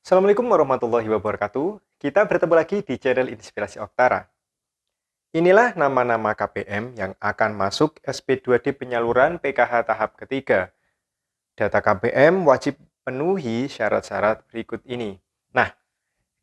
Assalamualaikum warahmatullahi wabarakatuh. Kita bertemu lagi di channel Inspirasi Oktara. Inilah nama-nama KPM yang akan masuk SP2D penyaluran PKH tahap ketiga. Data KPM wajib penuhi syarat-syarat berikut ini. Nah,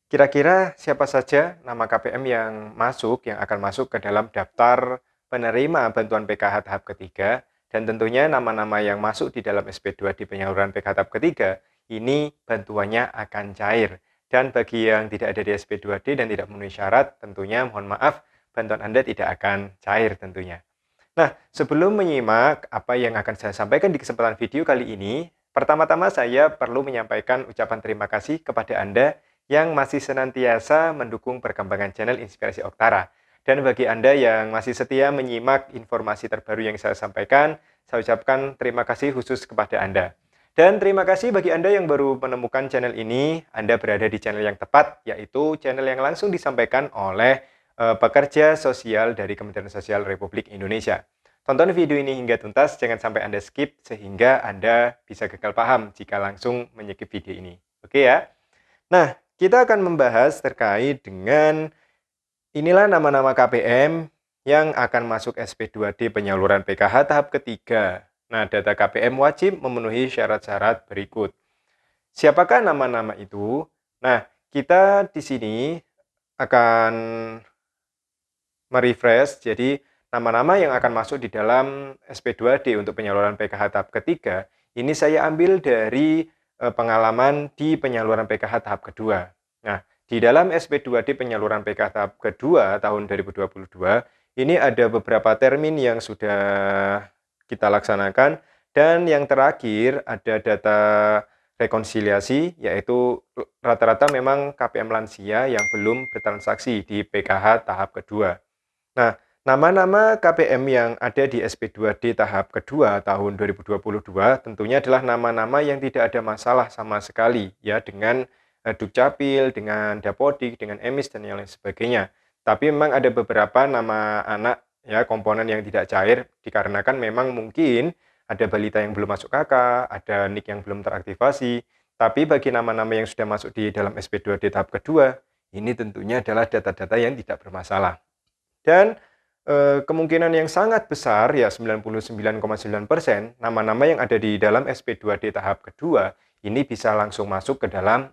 kira-kira siapa saja nama KPM yang akan masuk ke dalam daftar penerima bantuan PKH tahap ketiga, dan tentunya nama-nama yang masuk di dalam SP2D penyaluran PKH tahap ketiga ini bantuannya akan cair. Dan bagi yang tidak ada di SP2D dan tidak memenuhi syarat, tentunya mohon maaf, bantuan Anda tidak akan cair tentunya. Nah, sebelum menyimak apa yang akan saya sampaikan di kesempatan video kali ini, pertama-tama saya perlu menyampaikan ucapan terima kasih kepada Anda yang masih senantiasa mendukung perkembangan channel Inspirasi Oktara. Dan bagi Anda yang masih setia menyimak informasi terbaru yang saya sampaikan, saya ucapkan terima kasih khusus kepada Anda. Dan terima kasih bagi Anda yang baru menemukan channel ini. Anda berada di channel yang tepat, yaitu channel yang langsung disampaikan oleh pekerja sosial dari Kementerian Sosial Republik Indonesia. Tonton video ini hingga tuntas, jangan sampai Anda skip sehingga Anda bisa gagal paham jika langsung menyikip video ini. Oke ya? Nah, kita akan membahas terkait dengan inilah nama-nama KPM yang akan masuk SP2D penyaluran PKH tahap ketiga. Nah, data KPM wajib memenuhi syarat-syarat berikut. Siapakah nama-nama itu? Nah, kita di sini akan merefresh, jadi nama-nama yang akan masuk di dalam SP2D untuk penyaluran PKH tahap ketiga, ini saya ambil dari pengalaman di penyaluran PKH tahap kedua. Nah, di dalam SP2D penyaluran PKH tahap kedua tahun 2022, ini ada beberapa termin yang sudah kita laksanakan, dan yang terakhir ada data rekonsiliasi, yaitu rata-rata memang KPM lansia yang belum bertransaksi di PKH tahap kedua. Nah, nama-nama KPM yang ada di SP2D tahap kedua tahun 2022 tentunya adalah nama-nama yang tidak ada masalah sama sekali ya dengan Dukcapil, dengan Dapodik, dengan EMIS dan yang lain sebagainya. Tapi memang ada beberapa nama anak ya komponen yang tidak cair dikarenakan memang mungkin ada balita yang belum masuk KK, ada NIK yang belum teraktivasi. Tapi bagi nama-nama yang sudah masuk di dalam SP2D tahap kedua, ini tentunya adalah data-data yang tidak bermasalah. Dan kemungkinan yang sangat besar, ya 99,9%, nama-nama yang ada di dalam SP2D tahap kedua, ini bisa langsung masuk ke dalam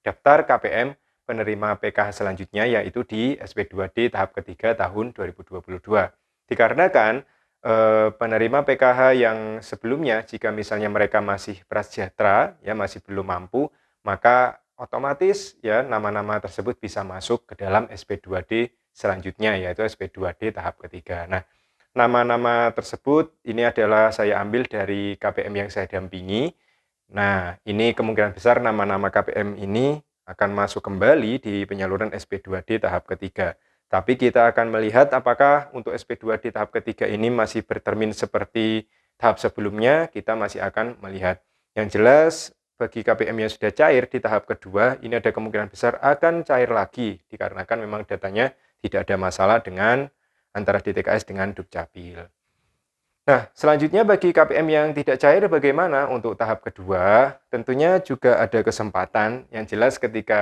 daftar KPM penerima PKH selanjutnya, yaitu di SP2D tahap ketiga tahun 2022. Dikarenakan penerima PKH yang sebelumnya, jika misalnya mereka masih prasejahtera, ya masih belum mampu, maka otomatis ya nama-nama tersebut bisa masuk ke dalam SP2D selanjutnya, yaitu SP2D tahap ketiga. Nah, nama-nama tersebut ini adalah saya ambil dari KPM yang saya dampingi. Nah, ini kemungkinan besar nama-nama KPM ini akan masuk kembali di penyaluran SP2D tahap ketiga. Tapi kita akan melihat apakah untuk SP2D tahap ketiga ini masih bertermin seperti tahap sebelumnya, kita masih akan melihat. Yang jelas, bagi KPM yang sudah cair di tahap kedua, ini ada kemungkinan besar akan cair lagi, dikarenakan memang datanya tidak ada masalah dengan antara DTKS dengan Dukcapil. Nah, selanjutnya bagi KPM yang tidak cair bagaimana untuk tahap kedua? Tentunya juga ada kesempatan yang jelas ketika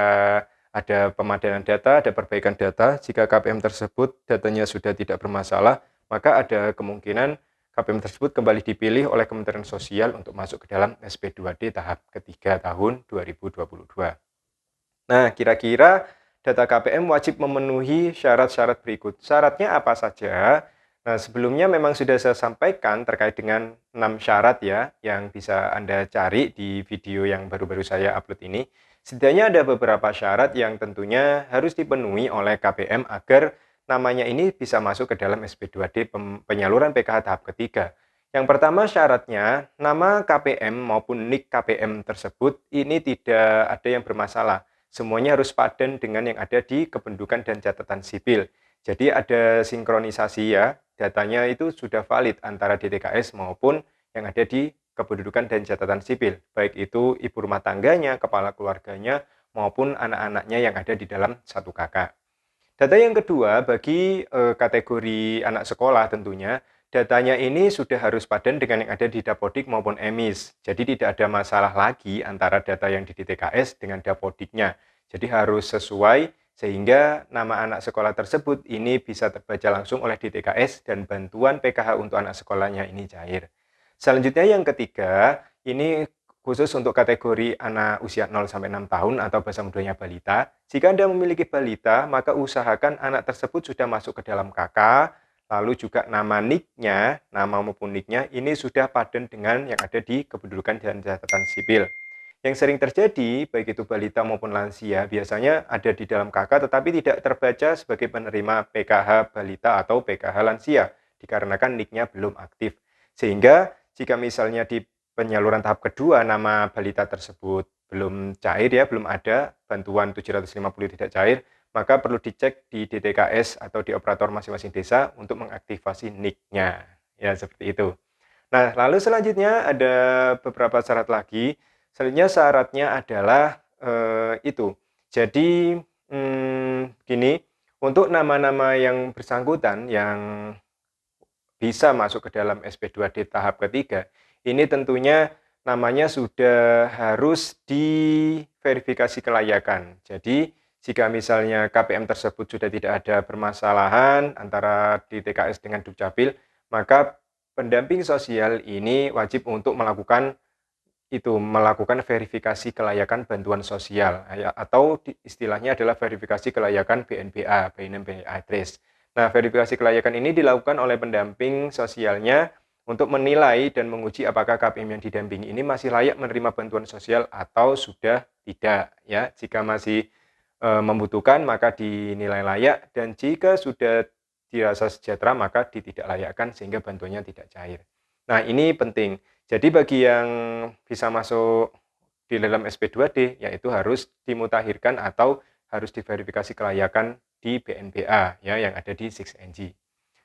ada pemadanan data, ada perbaikan data, jika KPM tersebut datanya sudah tidak bermasalah, maka ada kemungkinan KPM tersebut kembali dipilih oleh Kementerian Sosial untuk masuk ke dalam SP2D tahap ketiga tahun 2022. Nah, kira-kira data KPM wajib memenuhi syarat-syarat berikut. Syaratnya apa saja? Nah, sebelumnya memang sudah saya sampaikan terkait dengan 6 syarat ya, yang bisa Anda cari di video yang baru-baru saya upload ini. Setidaknya ada beberapa syarat yang tentunya harus dipenuhi oleh KPM agar namanya ini bisa masuk ke dalam SP2D penyaluran PKH tahap ketiga. Yang pertama syaratnya, nama KPM maupun NIK KPM tersebut ini tidak ada yang bermasalah. Semuanya harus padan dengan yang ada di kependudukan dan catatan sipil. Jadi ada sinkronisasi ya, datanya itu sudah valid antara DTKS maupun yang ada di kependudukan dan catatan sipil, baik itu ibu rumah tangganya, kepala keluarganya, maupun anak-anaknya yang ada di dalam satu kakak. Data yang kedua bagi kategori anak sekolah tentunya, datanya ini sudah harus padan dengan yang ada di Dapodik maupun EMIS. Jadi tidak ada masalah lagi antara data yang di DTKS dengan Dapodiknya. Jadi harus sesuai sehingga nama anak sekolah tersebut ini bisa terbaca langsung oleh DTKS dan bantuan PKH untuk anak sekolahnya ini cair. Selanjutnya yang ketiga, ini khusus untuk kategori anak usia 0-6 tahun atau bahasa mudanya balita. Jika Anda memiliki balita, maka usahakan anak tersebut sudah masuk ke dalam KK, lalu juga nama NIK-nya, nama maupun NIK-nya ini sudah padan dengan yang ada di kependudukan dan catatan sipil. Yang sering terjadi, baik itu balita maupun lansia, biasanya ada di dalam KK tetapi tidak terbaca sebagai penerima PKH balita atau PKH lansia, dikarenakan NIK-nya belum aktif. Sehingga jika misalnya di penyaluran tahap kedua nama balita tersebut belum cair ya, belum ada bantuan 750 tidak cair, maka perlu dicek di DTKS atau di operator masing-masing desa untuk mengaktifasi NIK-nya. Ya, seperti itu. Nah, lalu selanjutnya ada beberapa syarat lagi. Selanjutnya syaratnya adalah itu. Jadi, gini, untuk nama-nama yang bersangkutan yang bisa masuk ke dalam SP2D tahap ketiga, ini tentunya namanya sudah harus diverifikasi kelayakan. Jadi, jika misalnya KPM tersebut sudah tidak ada permasalahan antara di TKS dengan Dukcapil, maka pendamping sosial ini wajib untuk melakukan verifikasi kelayakan bantuan sosial atau istilahnya adalah verifikasi kelayakan BNPA, Binem Pay Address. Nah, verifikasi kelayakan ini dilakukan oleh pendamping sosialnya untuk menilai dan menguji apakah KPM yang didampingi ini masih layak menerima bantuan sosial atau sudah tidak ya. Jika masih membutuhkan maka dinilai layak, dan jika sudah dirasa sejahtera maka ditidaklayakkan sehingga bantuannya tidak cair. Nah, ini penting. Jadi bagi yang bisa masuk di dalam SP2D, yaitu harus dimutakhirkan atau harus diverifikasi kelayakan di BNPA ya, yang ada di 6NG.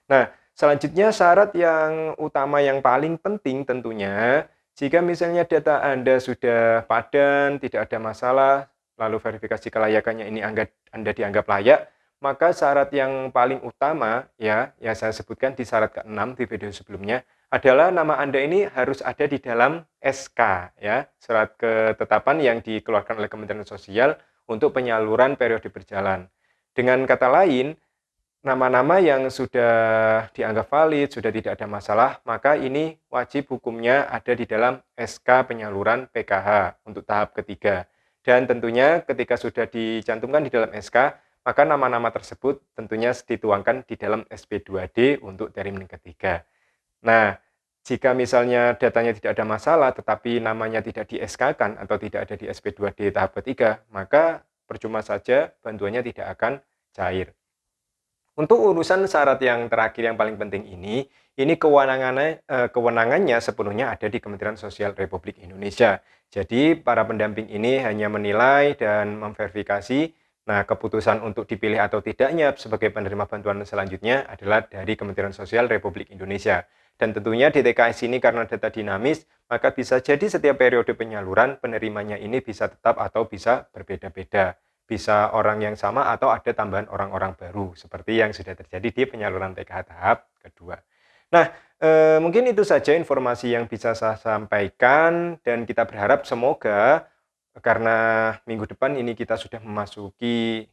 Nah, selanjutnya syarat yang utama yang paling penting tentunya, jika misalnya data Anda sudah padan, tidak ada masalah, lalu verifikasi kelayakannya ini Anda dianggap layak, maka syarat yang paling utama ya, yang saya sebutkan di syarat ke-6 di video sebelumnya, adalah nama Anda ini harus ada di dalam SK ya, surat ketetapan yang dikeluarkan oleh Kementerian Sosial untuk penyaluran periode berjalan. Dengan kata lain, nama-nama yang sudah dianggap valid, sudah tidak ada masalah, maka ini wajib hukumnya ada di dalam SK penyaluran PKH untuk tahap ketiga. Dan tentunya ketika sudah dicantumkan di dalam SK, maka nama-nama tersebut tentunya dituangkan di dalam SP2D untuk termin ketiga. Nah, jika misalnya datanya tidak ada masalah tetapi namanya tidak di-SK-kan atau tidak ada di SP2D tahap ketiga, maka percuma saja bantuannya tidak akan cair. Untuk urusan syarat yang terakhir yang paling penting ini kewenangannya sepenuhnya ada di Kementerian Sosial Republik Indonesia. Jadi para pendamping ini hanya menilai dan memverifikasi. Nah, keputusan untuk dipilih atau tidaknya sebagai penerima bantuan selanjutnya adalah dari Kementerian Sosial Republik Indonesia. Dan tentunya DTKS ini karena data dinamis, maka bisa jadi setiap periode penyaluran penerimanya ini bisa tetap atau bisa berbeda-beda. Bisa orang yang sama atau ada tambahan orang-orang baru, seperti yang sudah terjadi di penyaluran PKH tahap kedua. Nah, mungkin itu saja informasi yang bisa saya sampaikan, dan kita berharap semoga karena minggu depan ini kita sudah memasuki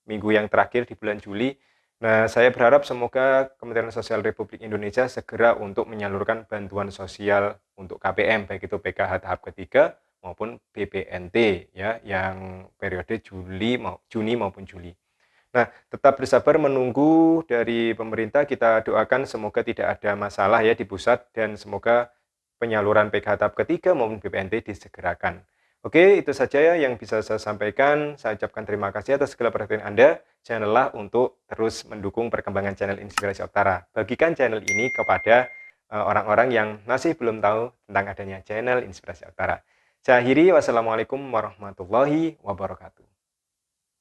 minggu yang terakhir di bulan Juli. Nah, saya berharap semoga Kementerian Sosial Republik Indonesia segera untuk menyalurkan bantuan sosial untuk KPM, baik itu PKH tahap ketiga maupun BPNT ya, yang periode Juni maupun Juli. Nah, tetap bersabar menunggu dari pemerintah. Kita doakan semoga tidak ada masalah ya di pusat, dan semoga penyaluran PKH tahap ketiga maupun BPNT disegerakan. Oke, itu saja ya yang bisa saya sampaikan. Saya ucapkan terima kasih atas segala perhatian Anda. Jangan lelah untuk terus mendukung perkembangan channel Inspirasi Oktara. Bagikan channel ini kepada orang-orang yang masih belum tahu tentang adanya channel Inspirasi Oktara. Saya akhiri, wassalamualaikum warahmatullahi wabarakatuh.